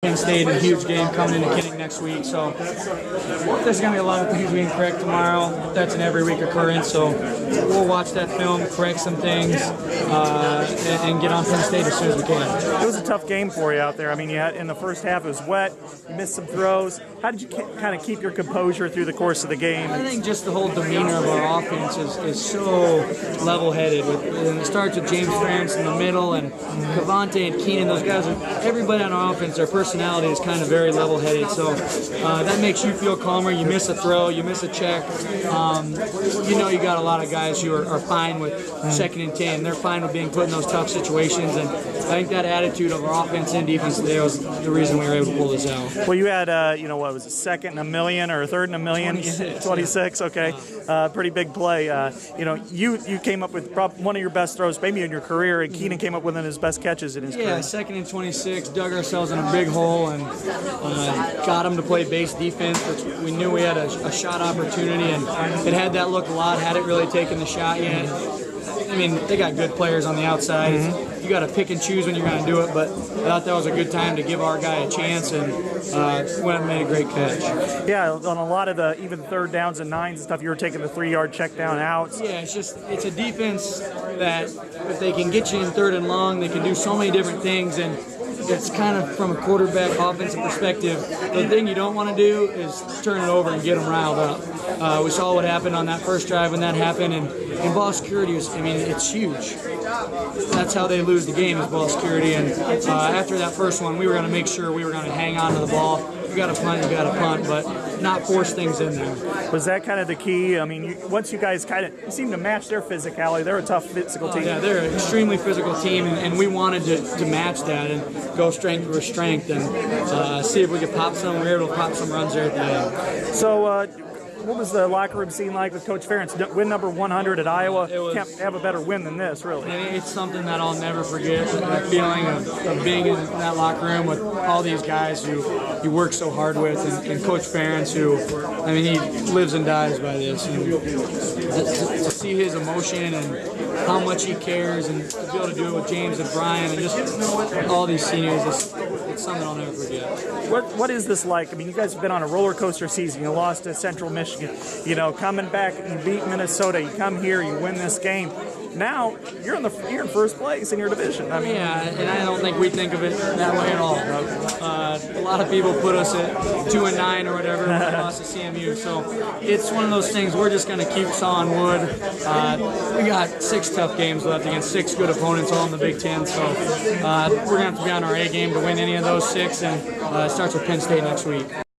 Penn State in a huge game coming into Kinnick next week, so there's going to be a lot of things we can correct tomorrow. That's an every week occurrence, so we'll watch that film, correct some things, and get on Penn State as soon as we can. It was a tough game for you out there. I mean, you had in the first half it was wet, you missed some throws. How did you kind of keep your composure through the course of the game? I think just the whole demeanor of our offense is so level-headed. And it starts with James Vandenberg in the middle, and Cavante and Keenan. Those guys, everybody on our offense, their personality is kind of very level-headed. So that makes you feel calmer. You miss a throw, you miss a check. You know you got a lot of guys who are fine with 2nd and 10. They're fine with being put in those tough situations. And I think that attitude of our offense and defense today was the reason we were able to pull this out. Well, you had, what was it, 2nd and a million or 3rd and a million? 26, okay. Pretty big play. You came up with one of your best throws maybe in your career, and Keenan came up with one of his best catches in his career. Yeah, 2nd and 26, dug ourselves in a big hole and got him to play base defense, which we knew we had a shot opportunity, and it had that look a lot, hadn't really taken the shot yet. I mean, they got good players on the outside. You got to pick and choose when you're going to do it, but I thought that was a good time to give our guy a chance, and went and made a great catch. Yeah, on a lot of the even 3rd downs and 9s and stuff, you were taking the 3-yard check down outs. Yeah, it's a defense that if they can get you in 3rd and long, they can do so many different things, and it's kind of from a quarterback offensive perspective. The thing you don't want to do is turn it over and get them riled up. We saw what happened on that first drive when that happened, and ball security it's huge. That's how they lose the game is ball security. And after that first one, we were going to make sure we were going to hang on to the ball. You got to punt, but not force things in there. Was that kind of the key? I mean, once you guys you seem to match their physicality. They're a tough physical team. Yeah, they're an extremely physical team, and we wanted to match that and go strength for strength and see if we could pop some. We were able to pop some runs there at the end. So, what was the locker room scene like with Coach Ferentz? Win number 100 at Iowa. Can't have a better win than this, really. It's something that I'll never forget. That feeling of being in that locker room with all these guys who you work so hard with, and Coach Ferentz, who, he lives and dies by this. And to see his emotion and how much he cares, and to be able to do it with James and Brian and just all these seniors, it's something I'll never forget. What is this like? I mean, you guys have been on a roller coaster season. You lost to Central Michigan. Coming back, you beat Minnesota. You come here, you win this game. Now you're in first place in your division. Yeah, and I don't think we think of it that way at all. A lot of people put us at 2-9 or whatever when we lost to CMU. So it's one of those things. We're just going to keep sawing wood. We got 6 tough games left against 6 good opponents, all in the Big Ten. So we're going to have to be on our A game to win any of those 6, and it starts with Penn State next week.